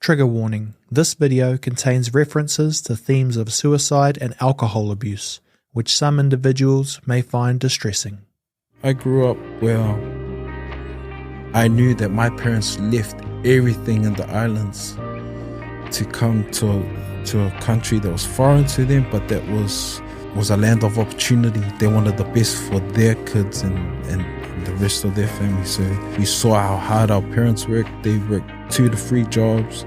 Trigger warning. This video contains references to themes of suicide and alcohol abuse, which some individuals may find distressing. I grew up where I knew that my parents left everything in the islands to come to a country that was foreign to them, but that was a land of opportunity. They wanted the best for their kids and the rest of their family. So we saw how hard our parents worked. They worked 2 to 3 jobs.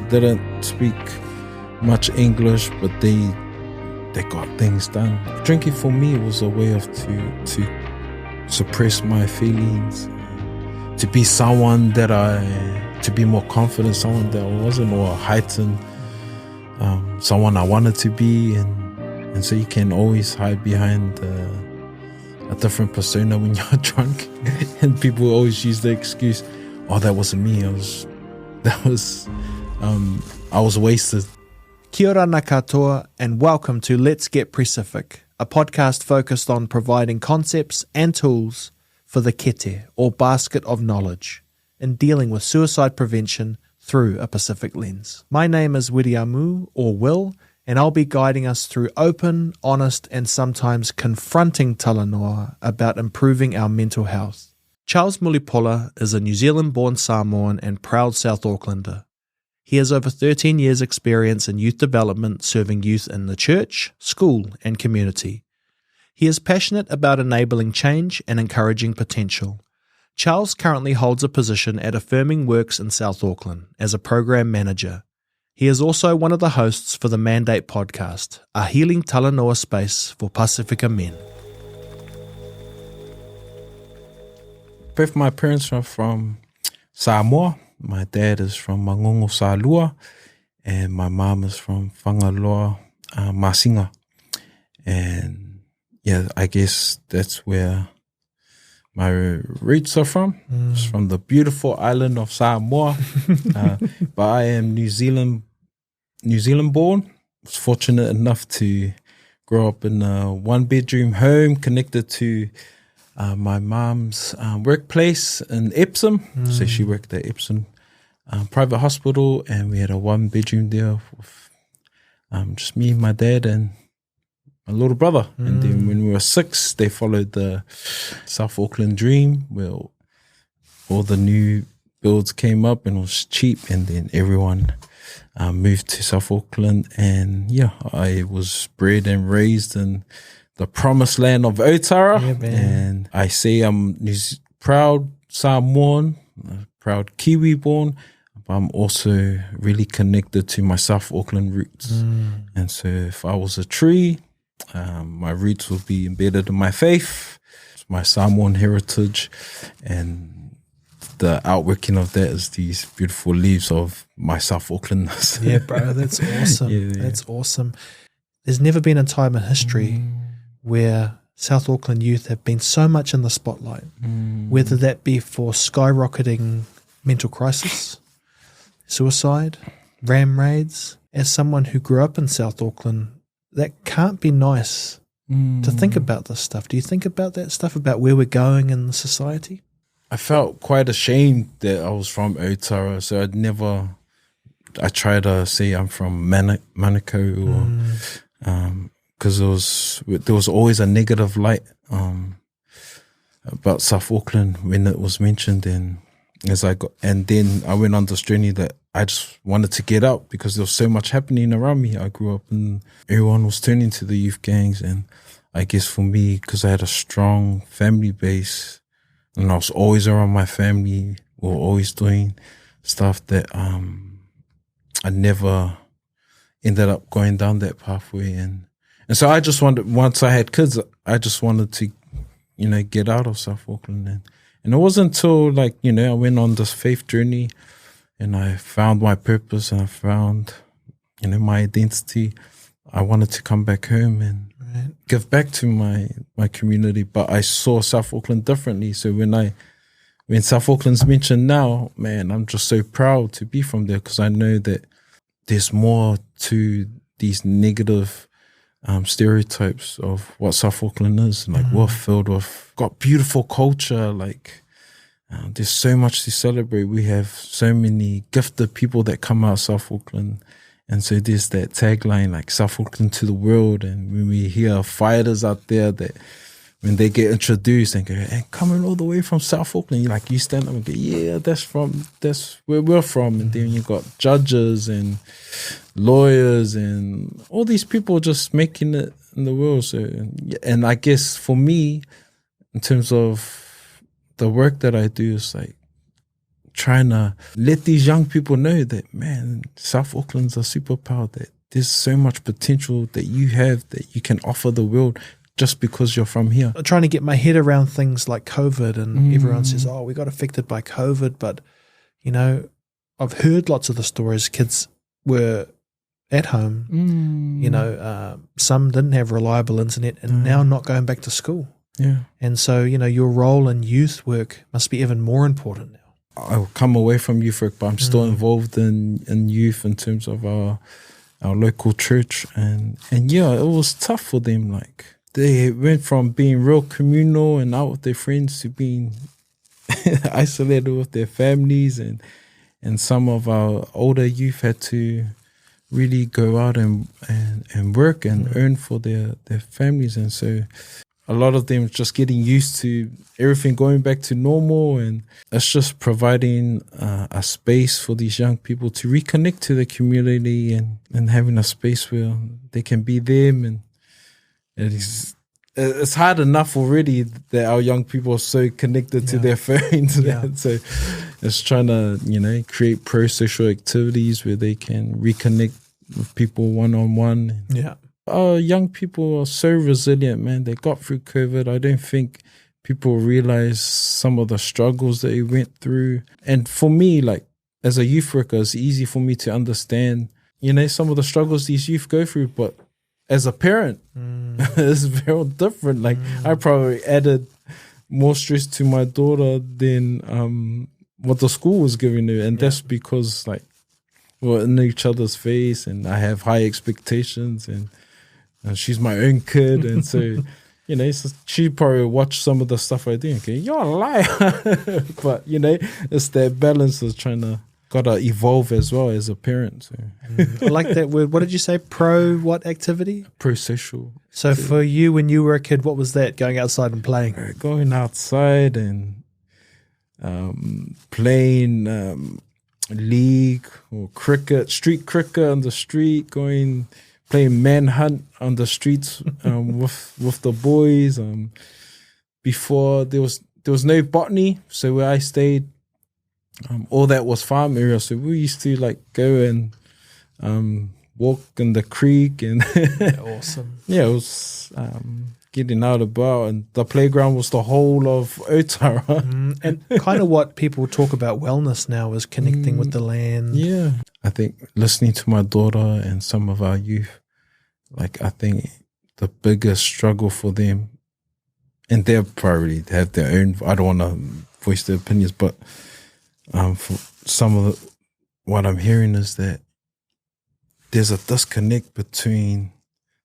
They didn't speak much English, but they got things done. Drinking for me was a way of to suppress my feelings, to be someone to be more confident, someone that I wasn't, or heighten someone I wanted to be, and so you can always hide behind a different persona when you're drunk, and people always use the excuse, "Oh, that wasn't me. I was wasted." Kia ora na katoa, and welcome to Let's Get Pre-Sifik, a podcast focused on providing concepts and tools for the kete, or basket of knowledge, in dealing with suicide prevention through a Pacific lens. My name is Wiriamu, or Will, and I'll be guiding us through open, honest, and sometimes confronting talanoa about improving our mental health. Charles Mulipola is a New Zealand-born Samoan and proud South Aucklander. He has over 13 years' experience in youth development, serving youth in the church, school, and community. He is passionate about enabling change and encouraging potential. Charles currently holds a position at Affirming Works in South Auckland as a program manager. He is also one of the hosts for the Mandate podcast, a healing talanoa space for Pasifika men. Both my parents are from Samoa. My dad is from Mangongo Salua, and my mom is from Whangaloa, Masinga. And yeah, I guess that's where my roots are from. It's from the beautiful island of Samoa. But I am New Zealand born. I was fortunate enough to grow up in a 1-bedroom home connected to my mom's workplace in Ep5. So she worked at Ep5 private hospital, and we had a 1-bedroom there with just me, my dad, and my little brother. And then when we were 6, they followed the South Auckland dream, where all the new builds came up and it was cheap, and then everyone moved to South Auckland. And yeah, I was bred and raised in the promised land of Otara. Yeah, and I say I'm proud Samoan, proud Kiwi born, but I'm also really connected to my South Auckland roots. And so if I was a tree, my roots will be embedded in my faith, my Samoan heritage, and the outworking of that is these beautiful leaves of my South Aucklandness. Yeah, bro, that's awesome. Yeah. That's awesome. There's never been a time in history where South Auckland youth have been so much in the spotlight, whether that be for skyrocketing mental crisis, suicide, ram raids. As someone who grew up in South Auckland, that can't be nice to think about this stuff. Do you think about that stuff, about where we're going in the society? I felt quite ashamed that I was from Otara, so I try to say I'm from Manukau, or because there was always a negative light about South Auckland when it was mentioned, and then I went on this journey that I just wanted to get out because there was so much happening around me. I grew up and everyone was turning to the youth gangs, and I guess for me, because I had a strong family base and I was always around my family, we were always doing stuff that I never ended up going down that pathway, and so I just wanted, once I had kids, I just wanted to, get out of South Auckland. And it wasn't until, I went on this faith journey and I found my purpose and I found, my identity. I wanted to come back home and give back to my community, but I saw South Auckland differently. So when South Auckland's mentioned now, man, I'm just so proud to be from there, because I know that there's more to these negative stereotypes of what South Auckland is. We're filled with, got beautiful culture, There's so much to celebrate. We have so many gifted people that come out of South Auckland. And so there's that tagline, like South Auckland to the world. And when we hear fighters out there that when they get introduced and go, and coming all the way from South Auckland, you stand up and go, yeah, that's where we're from. And then you got judges and lawyers and all these people just making it in the world. So, and I guess for me, in terms of the work that I do, is like trying to let these young people know that, man, South Auckland's a superpower, that there's so much potential that you have that you can offer the world just because you're from here. I'm trying to get my head around things like COVID, and everyone says, oh, we got affected by COVID. But, I've heard lots of the stories. Kids were at home, some didn't have reliable internet and now not going back to school. Yeah. And so, your role in youth work must be even more important now. I'll come away from youth work, but I'm still involved in youth in terms of our local church. And yeah, it was tough for them. Like, they went from being real communal and out with their friends to being isolated with their families. And some of our older youth had to really go out and work and earn for their families. And so a lot of them just getting used to everything going back to normal, and it's just providing a space for these young people to reconnect to the community and having a space where they can be them. And it's hard enough already that our young people are so connected to their phones. Yeah. So it's trying to, create pro-social activities where they can reconnect with people one-on-one. Yeah. Our young people are so resilient, man. They got through COVID. I don't think people realize some of the struggles that they went through. And for me, like, as a youth worker, it's easy for me to understand, some of the struggles these youth go through. But as a parent, it's very different. Like, I probably added more stress to my daughter than what the school was giving her. And that's because, like, we're in each other's face and I have high expectations, and she's my own kid. And so, she probably watched some of the stuff I do. Okay, you're a liar. But, it's that balance of gotta evolve as well as a parent. So. I like that word. What did you say? What activity? Pro-social. So for you, when you were a kid, what was that? Going outside and playing? Going outside and playing league or cricket, street cricket on the street, playing manhunt on the streets with the boys. Before there was no botany, so where I stayed, all that was farm area. So we used to go and walk in the creek and awesome. Yeah, it was getting out about, and the playground was the whole of Otara. And kind of what people talk about wellness now is connecting with the land. Yeah. I think listening to my daughter and some of our youth, I think the biggest struggle for them, and they'll probably have their own, I don't want to voice their opinions, but for some of what I'm hearing is that there's a disconnect between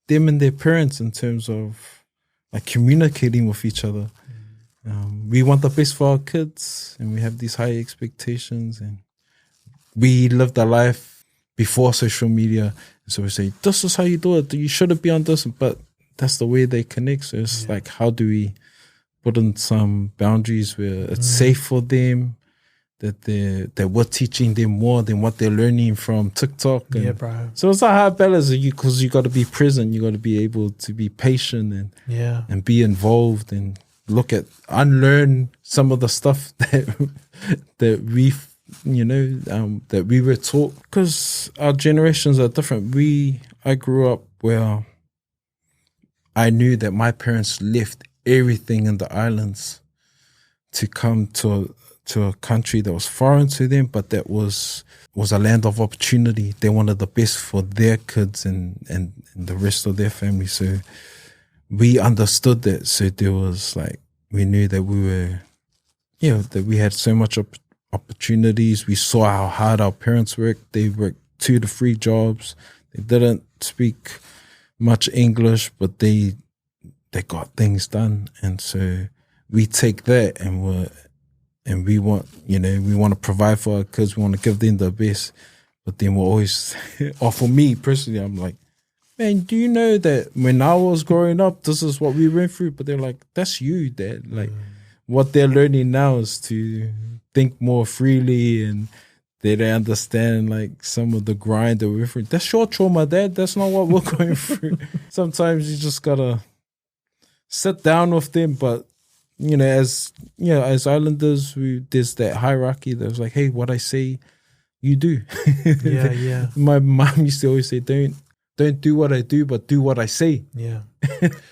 them and their parents in terms of communicating with each other. We want the best for our kids, and we have these high expectations, and we lived a life before social media. So we say, this is how you do it. You shouldn't be on this, but that's the way they connect. So it's how do we put in some boundaries where it's safe for them, that we're teaching them more than what they're learning from TikTok. Yeah, bro. So it's a hard balance because you got to be present. You got to be able to be patient and be involved and unlearn some of the stuff that we were taught, because our generations are different. I grew up where I knew that my parents left everything in the islands to come to a country that was foreign to them, but that was a land of opportunity. They wanted the best for their kids and the rest of their family. So we understood that. So there was we knew that we were, that we had so much opportunities. We saw how hard our parents worked. They worked 2 to 3 jobs. They didn't speak much English, but they got things done. And so we take that and we're and we want to provide for our kids, we want to give them the best, but then we're always, or for me personally, I'm like, man, do you know that when I was growing up, this is what we went through? But they're like, that's you, Dad. Like, what they're learning now is to think more freely, and they don't understand like some of the grind that we're through. That's your trauma, Dad. That's not what we're going through. Sometimes you just gotta sit down with them. But as islanders, there's that hierarchy. There's like, hey, what I say, you do. Yeah. My mom used to always say, don't do what I do, but do what I say. Yeah.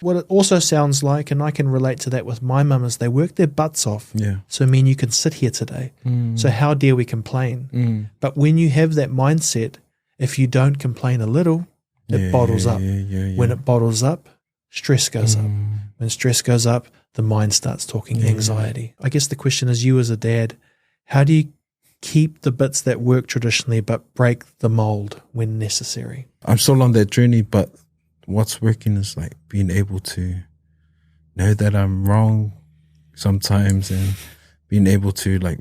What it also sounds like, and I can relate to that with my mum, is they work their butts off. Yeah. So, you can sit here today. So how dare we complain? But when you have that mindset, if you don't complain a little, it bottles up. When it bottles up, stress goes up. When stress goes up, the mind starts talking anxiety. I guess the question is, you as a dad, how do you keep the bits that work traditionally but break the mold when necessary? I'm still on that journey, but what's working is like being able to know that I'm wrong sometimes, and being able to like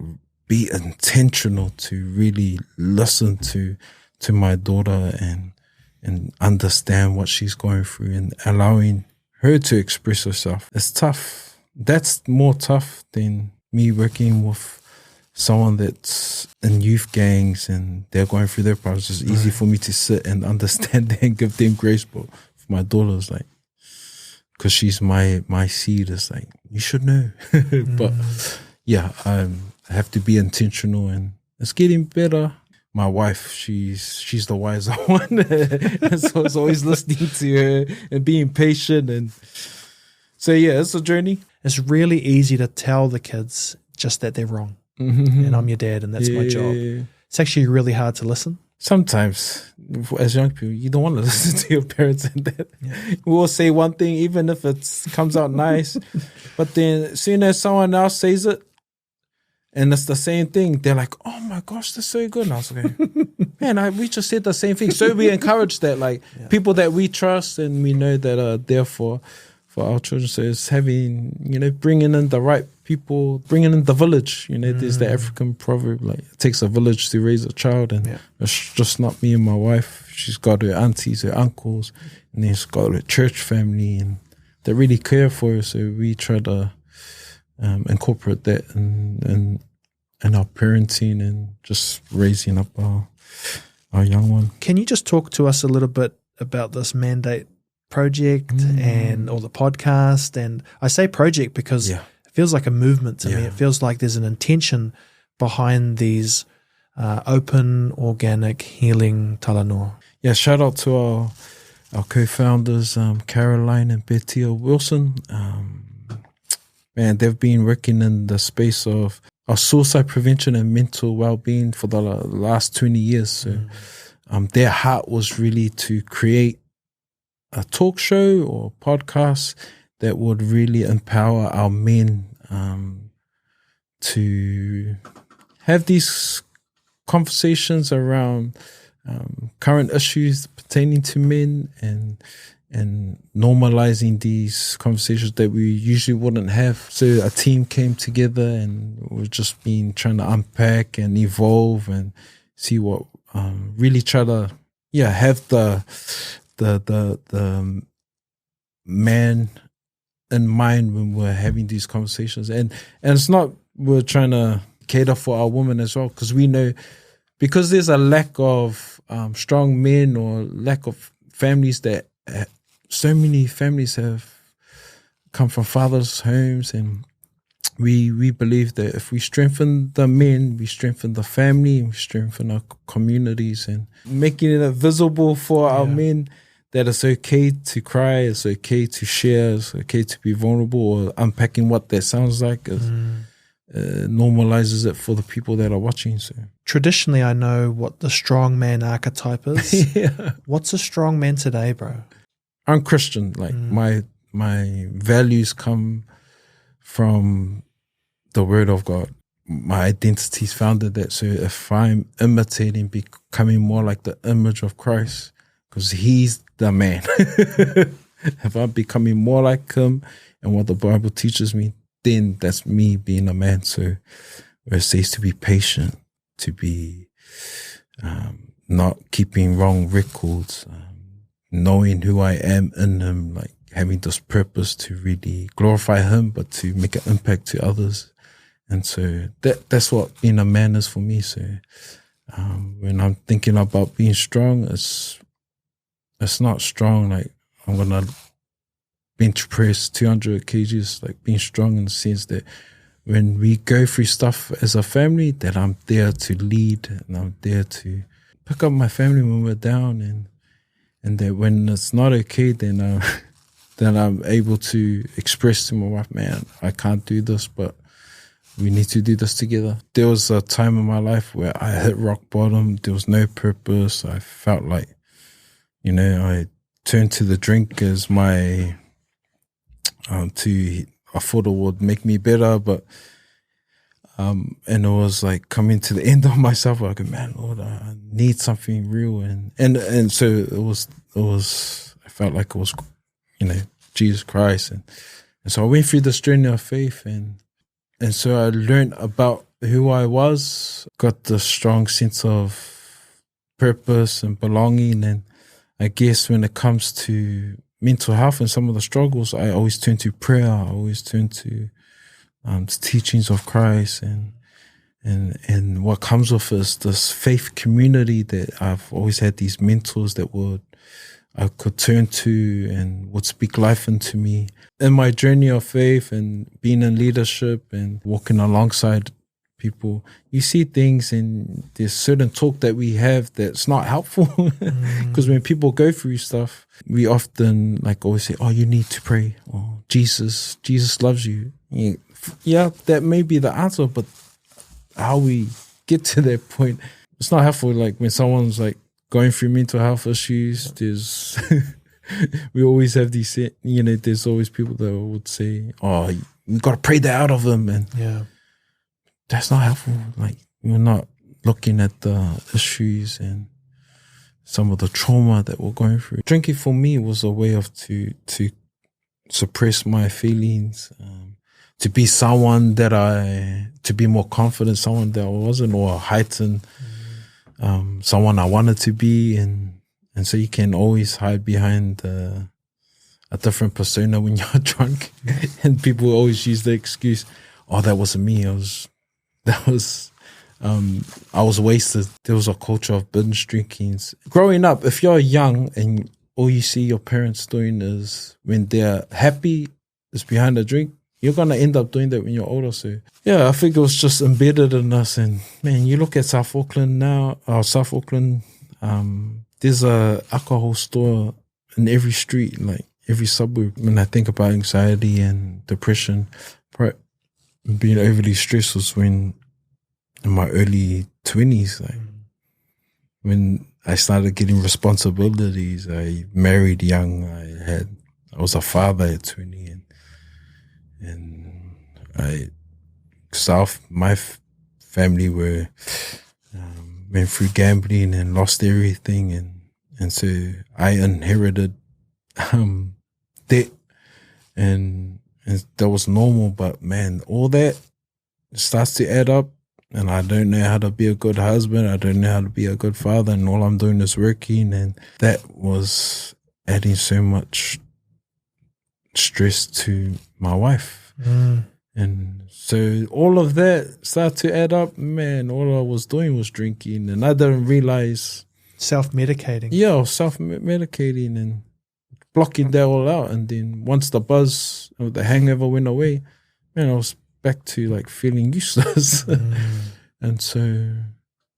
be intentional to really listen to my daughter and understand what she's going through, and allowing her to express herself. It's tough. That's more tough than me working with someone that's in youth gangs and they're going through their problems. It's easy for me to sit and understand them and give them grace. But for my daughter, it's like, because she's my seed, it's like, you should know. But yeah, I have to be intentional, and it's getting better. My wife, she's the wiser one. So I was always listening to her and being patient. And so yeah, it's a journey. It's really easy to tell the kids just that they're wrong. And I'm your dad, and that's my job. It's actually really hard to listen. Sometimes, as young people, you don't want to listen to your parents, and that we'll say one thing, even if it comes out nice. But then, as soon as someone else says it, and it's the same thing, they're like, "Oh my gosh, that's so good." And I was like, "Man, we just said the same thing." So we encourage that, like people that we trust and we know that are there for our children. So it's having, bringing in the right people, bringing in the village. There's the African proverb, like, it takes a village to raise a child, and it's just not me and my wife. She's got her aunties, her uncles, and then she's got her church family, and they really care for her. So we try to incorporate that in our parenting and just raising up our young one. Can you just talk to us a little bit about this mandate project or the podcast? And I say project because it feels like a movement to me. It feels like there's an intention behind these open, organic, healing talanoa. Yeah, shout out to our co-founders, Caroline and Betty Wilson. Man, they've been working in the space of suicide prevention and mental well-being for the last 20 years. So their heart was really to create a talk show or podcast that would really empower our men to have these conversations around current issues pertaining to men, and normalizing these conversations that we usually wouldn't have. So a team came together, and we've just been trying to unpack and evolve and see what really try to have the man in mind when we're having these conversations. And it's not we're trying to cater for our women as well, because we know, because there's a lack of strong men, or lack of families, that so many families have come from fathers' homes, and we believe that if we strengthen the men, we strengthen the family, and we strengthen our communities, and making it visible for our men that it's okay to cry, it's okay to share, it's okay to be vulnerable, or unpacking what that sounds like normalizes it for the people that are watching. So traditionally, I know what the strong man archetype is. What's a strong man today, bro? I'm Christian. Like my values come from the Word of God. My identity is founded that. So if I'm imitating, becoming more like the image of Christ, because He's the man. If I'm becoming more like Him and what the Bible teaches me, then that's me being a man. So where it says to be patient, to be not keeping wrong records, knowing who I am in Him, like having this purpose to really glorify Him, but to make an impact to others. And so that's what being a man is for me. So when I'm thinking about being strong, it's not strong like I'm going to bench press 200 kgs, like being strong in the sense that when we go through stuff as a family, that I'm there to lead and I'm there to pick up my family when we're down, and that when it's not okay, then I'm able to express to my wife, man, I can't do this, but we need to do this together. There was a time in my life where I hit rock bottom. There was no purpose. I felt like, I turned to the drink as my, I thought it would make me better, but, and it was like coming to the end of myself. I go, man, Lord, I need something real. And so it was, I felt like it was, Jesus Christ. And so I went through this journey of faith, and so I learned about who I was, got the strong sense of purpose and belonging. And I guess when it comes to mental health and some of the struggles, I always turn to prayer. I always turn to the teachings of Christ, and what comes with is this faith community that I've always had these mentors that I could turn to and would speak life into me. In my journey of faith and being in leadership and walking alongside people, you see things and there's certain talk that we have that's not helpful. Because when people go through stuff, we often always say, oh, you need to pray. Or Jesus loves you. Yeah, that may be the answer, but how we get to that point, it's not helpful. Like when someone's going through mental health issues, there's we always have these, there's always people that would say, oh, you got to pray that out of them. And that's not helpful. Like, we're not looking at the issues and some of the trauma that we're going through. Drinking for me was a way of to suppress my feelings, to be someone to be more confident, someone that I wasn't, or heighten someone I wanted to be. And so you can always hide behind a different persona when you're drunk. And people always use the excuse, oh, that wasn't me. I was wasted. There was a culture of binge drinking. Growing up, if you're young and all you see your parents doing is when they're happy is behind a drink, you're going to end up doing that when you're older. So, yeah, I think it was just embedded in us. And, man, you look at South Auckland now, South Auckland, there's a alcohol store in every street, like every suburb. When I think about anxiety and depression, being overly stressed was when, in my early 20s, when I started getting responsibilities. I married young. I was a father at 20, and my family went through gambling and lost everything, and so I inherited debt, and that was normal. But man, all that starts to add up, and I don't know how to be a good husband. I don't know how to be a good father, and all I'm doing is working, and that was adding so much stress to my wife. And so all of that started to add up. Man, all I was doing was drinking, and I didn't realize. Self-medicating. Yeah, self-medicating and blocking that all out. And then once the buzz or the hangover went away, man, I was back to feeling useless. And so,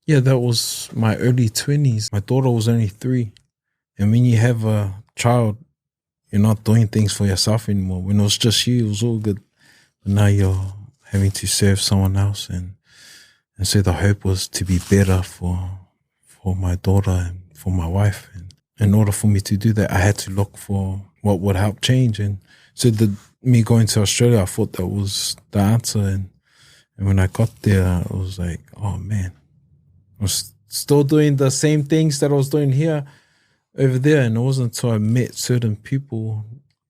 yeah, that was my early 20s. My daughter was only 3. And when you have a child, you're not doing things for yourself anymore. When it was just you, it was all good. But now you're having to serve someone else. And so the hope was to be better for my daughter and for my wife. And in order for me to do that, I had to look for what would help change. And so me going to Australia, I thought that was the answer. And when I got there, I was like, oh man, I was still doing the same things that I was doing here over there. And it wasn't until I met certain people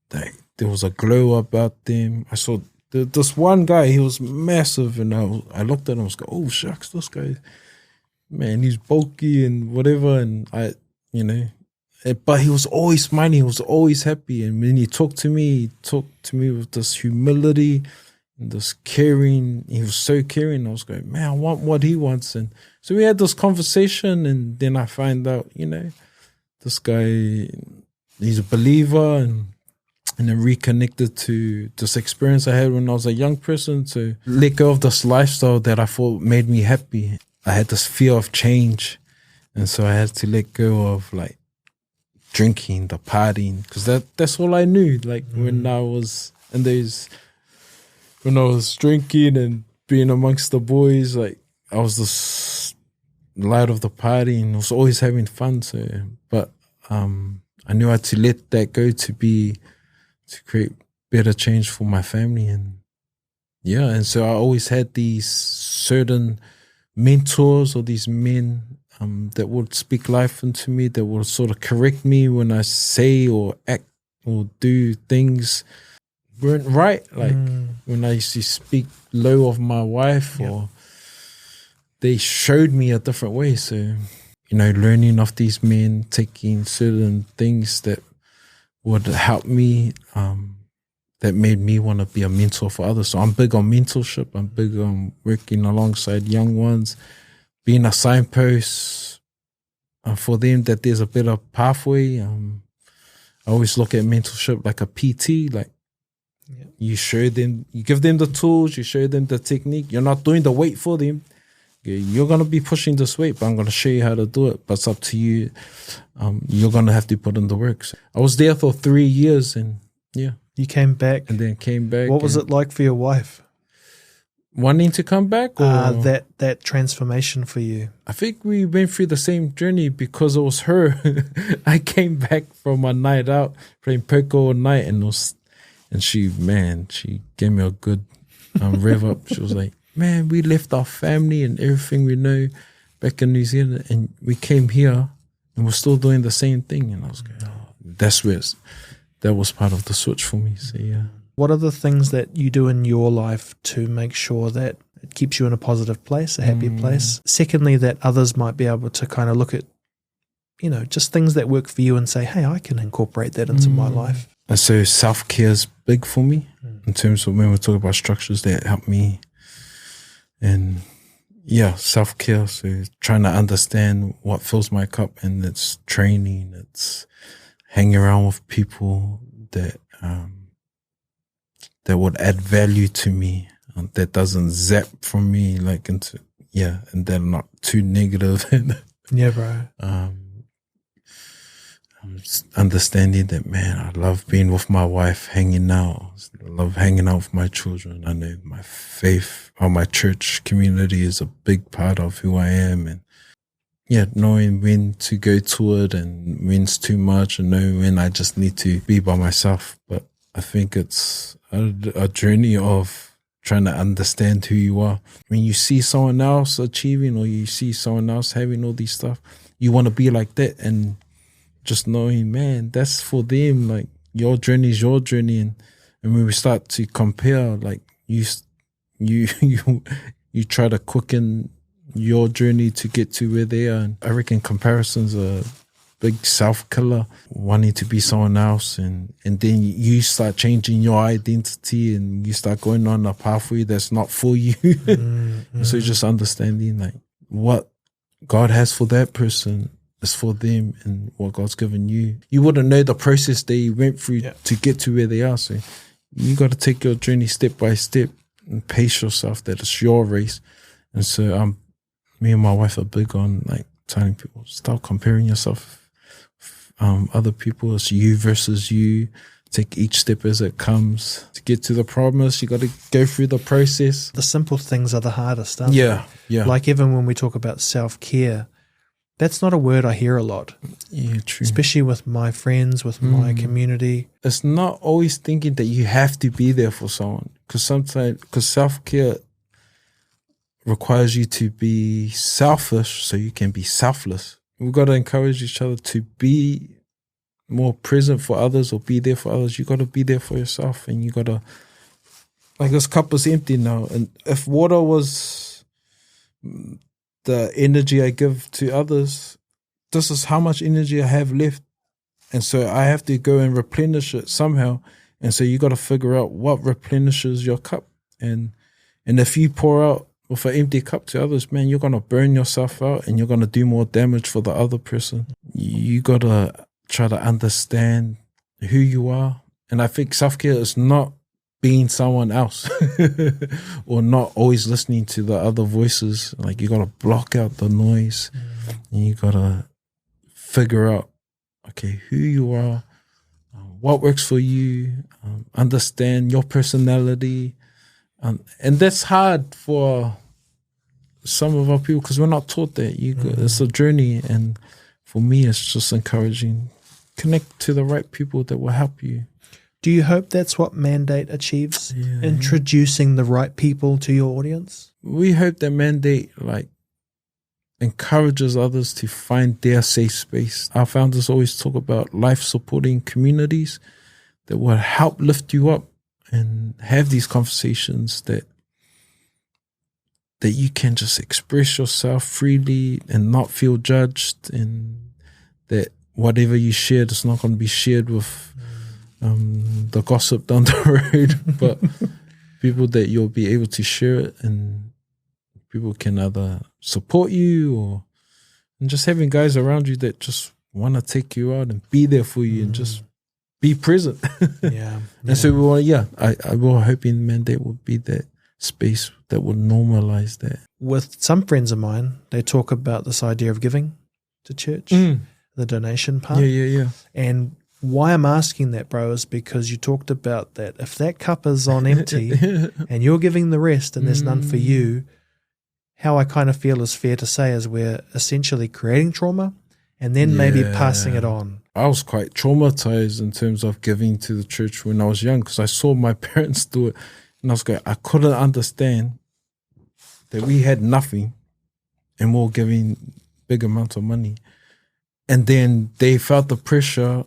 that there was a glow about them. I saw This one guy, he was massive, and I looked at him, I was like, oh shucks, this guy, man, he's bulky and whatever, and but he was always smiling, he was always happy, and when he talked to me with this humility and this caring. He was so caring. I was going, man, I want what he wants. And so we had this conversation, and then I find out, this guy, he's a believer, and then reconnected to this experience I had when I was a young person, to let go of this lifestyle that I thought made me happy. I had this fear of change, and so I had to let go of like drinking, the partying, because that's all I knew. Like when I was when I was drinking and being amongst the boys, like I was the light of the party and I was always having fun. So, but I knew I had to let that go to create better change for my family. And so I always had these certain mentors or these men that would speak life into me, that would sort of correct me when I say or act or do things weren't right. Like when I used to speak low of my wife, or they showed me a different way. So, learning of these men, taking certain things that would help me, that made me want to be a mentor for others. So I'm big on mentorship. I'm big on working alongside young ones, being a signpost for them that there's a better pathway. I always look at mentorship like a PT, like you show them, you give them the tools, you show them the technique. You're not doing the weight for them. You're going to be pushing this weight, but I'm going to show you how to do it. But it's up to you. You're going to have to put in the work. So I was there for 3 years, and you came back. And then came back. What was it like for your wife? Wanting to come back? Or that transformation for you? I think we went through the same journey because it was her. I came back from a night out playing poker all night, and she gave me a good rev up. She was like, man, we left our family and everything we know back in New Zealand, and we came here and we're still doing the same thing. And I was like, that was part of the switch for me. So What are the things that you do in your life to make sure that it keeps you in a positive place, a happy place? Secondly, that others might be able to kind of look at, just things that work for you and say, hey, I can incorporate that into my life. And so self-care is big for me in terms of when we talk about structures that help me. And self-care. So trying to understand what fills my cup, and it's training, it's hanging around with people that that would add value to me, that doesn't zap from me like into and they're not too negative. Yeah, bro. Understanding that, man, I love being with my wife, hanging out. I love hanging out with my children. I know my faith or my church community is a big part of who I am, and knowing when to go to it and when's too much, and knowing when I just need to be by myself. But I think it's a journey of trying to understand who you are. When you see someone else achieving, or you see someone else having all these stuff, you want to be like that, and just knowing, man, that's for them. Like your journey is your journey, and when we start to compare, like you try to quicken your journey to get to where they are. And I reckon comparisons are a big self-killer, wanting to be someone else, and then you start changing your identity, and you start going on a pathway that's not for you. So just understanding like what God has for that person is for them, and what God's given you. You wouldn't know the process they went through to get to where they are. So you got to take your journey step by step and pace yourself that it's your race. And so me and my wife are big on like telling people, stop comparing yourself other people. It's you versus you. Take each step as it comes. To get to the promise, you got to go through the process. The simple things are the hardest, aren't they? Yeah. Like even when we talk about self-care, that's not a word I hear a lot. Yeah, true. Especially with my friends, with my community. It's not always thinking that you have to be there for someone, because self-care requires you to be selfish so you can be selfless. We've got to encourage each other to be more present for others, or be there for others. You got to be there for yourself, and you got to like this cup is empty now. And if water was the energy I give to others, this is how much energy I have left. And so I have to go and replenish it somehow. And so you got to figure out what replenishes your cup. And if you pour out with an empty cup to others, man, you're going to burn yourself out and you're going to do more damage for the other person. You got to try to understand who you are. And I think self-care is not being someone else or not always listening to the other voices. Like you got to block out the noise and you got to figure out, okay, who you are, what works for you, understand your personality. And that's hard for some of our people because we're not taught that. It's a journey. And for me, it's just encouraging. Connect to the right people that will help you. Do you hope that's what Mandate achieves? Introducing the right people to your audience? We hope that Mandate encourages others to find their safe space. Our founders always talk about life-supporting communities that will help lift you up and have these conversations that you can just express yourself freely and not feel judged, and that whatever you shared is not going to be shared with the gossip down the road, but people that you'll be able to share it, and people can either support you and just having guys around you that just want to take you out and be there for you and just be present. And so we're hoping Mandate will be that space that will normalize that. With some friends of mine, they talk about this idea of giving to church, the donation part. And why I'm asking that, bro, is because you talked about that. If that cup is on empty and you're giving the rest and there's none for you, how I kind of feel is fair to say is we're essentially creating trauma and then maybe passing it on. I was quite traumatized in terms of giving to the church when I was young because I saw my parents do it, and I couldn't understand that we had nothing and we were giving big amounts of money. And then they felt the pressure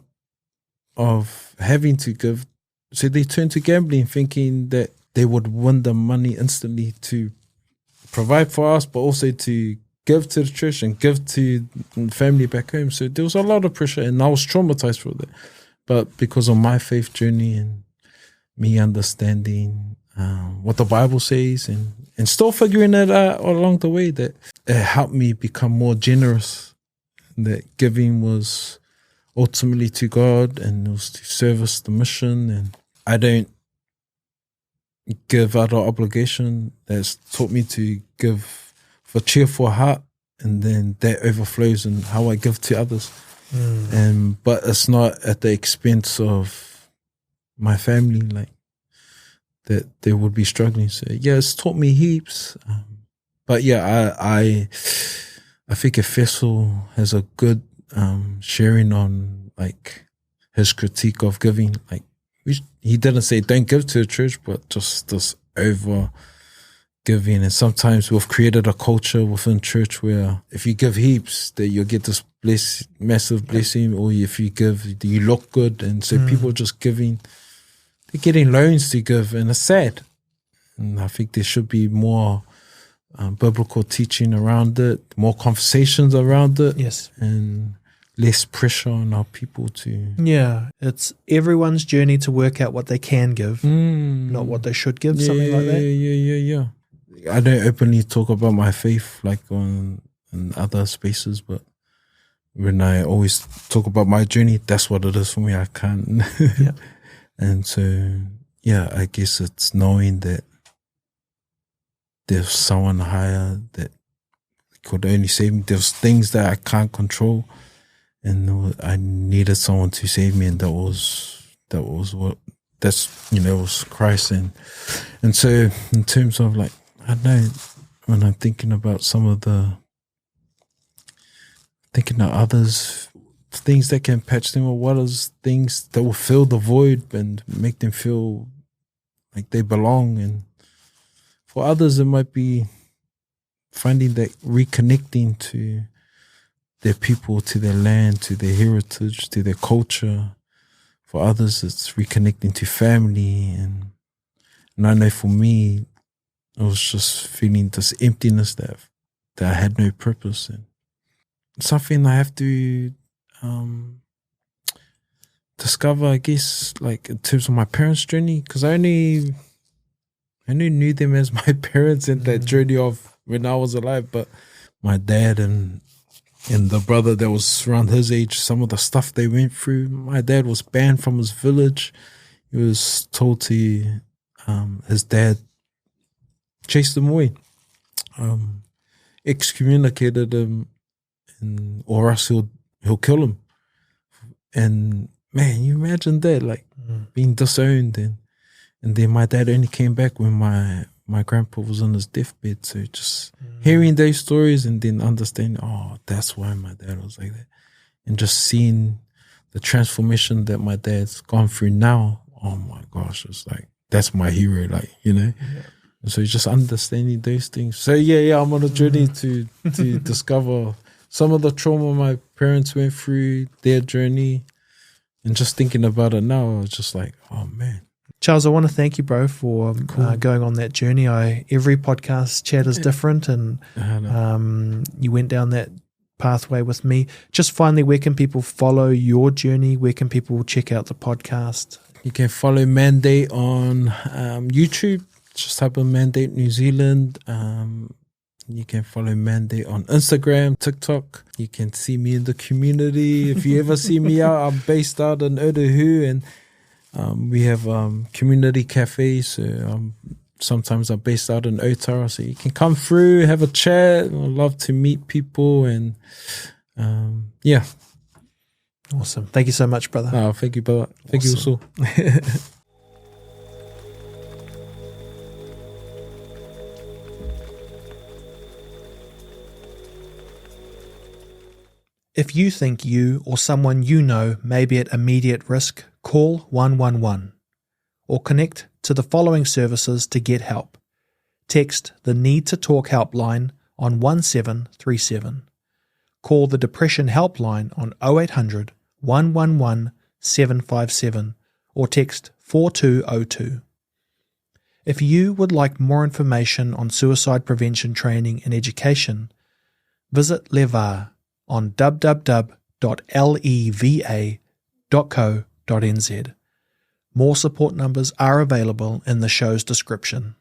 of having to give. So they turned to gambling thinking that they would win the money instantly to provide for us, but also to give to the church and give to family back home. So there was a lot of pressure and I was traumatized for that. But because of my faith journey and me understanding what the Bible says and still figuring it out along the way, that it helped me become more generous. That giving was ultimately to God and it was to service the mission, and I don't give out of obligation. That's taught me to give for cheerful heart, and then that overflows in how I give to others. But it's not at the expense of my family, like that they would be struggling. So it's taught me heaps. But I think if Fessel has a good sharing on like his critique of giving. Like he didn't say don't give to the church, but just this over giving. And sometimes we've created a culture within church where if you give heaps, that you'll get this massive blessing, or if you give, you look good. And so people are just giving. They're getting loans to give, and it's sad. And I think there should be more biblical teaching around it, more conversations around it, and less pressure on our people to... Yeah, it's everyone's journey to work out what they can give, not what they should give, something like that. Yeah. I don't openly talk about my faith like in other spaces, but when I always talk about my journey, that's what it is for me. I can't... And so, I guess it's knowing that there's someone higher that could only save me. There's things that I can't control, and I needed someone to save me, and that was it was Christ. And so in terms of like, I don't know, when I'm thinking about thinking of others, things that can patch them, or what is things that will fill the void and make them feel like they belong. And for others, it might be finding that reconnecting to their people, to their land, to their heritage, to their culture. For others, it's reconnecting to family. And And I know for me, it was just feeling this emptiness that I had no purpose in. Something I have to discover, I guess, like in terms of my parents' journey, because I only knew them as my parents in that journey of when I was alive. But my dad and the brother that was around his age, some of the stuff they went through. My dad was banned from his village. He was told to, his dad chased him away, excommunicated him, or else he'll kill him. And man, you imagine that, like being disowned, and then my dad only came back when my grandpa was on his deathbed. So just hearing those stories and then understanding, oh, that's why my dad was like that, and just seeing the transformation that my dad's gone through now. Oh my gosh, it's like that's my hero, like, you know. Yeah. And so just understanding those things. So yeah, I'm on a journey to discover some of the trauma my parents went through, their journey, and just thinking about it now, I was just like, oh man. Charles, I want to thank you, bro, for going on that journey. Every podcast chat is different, and you went down that pathway with me. Just finally, where can people follow your journey? Where can people check out the podcast? You can follow Mandate on YouTube. Just type in Mandate New Zealand. You can follow Mandate on Instagram, TikTok. You can see me in the community. If you ever see me out, I'm based out in Otahu, and we have community cafes. So sometimes I'm based out in Otara. So you can come through, have a chat. I'd love to meet people, and yeah. Awesome. Thank you so much, brother. Oh, thank you, brother. Thank you also. If you think you or someone you know may be at immediate risk, call 111 or connect to the following services to get help. Text the Need to Talk helpline on 1737. Call the Depression helpline on 0800 111 757 or text 4202. If you would like more information on suicide prevention training and education, visit LEVAR on www.leva.co.nz. More support numbers are available in the show's description.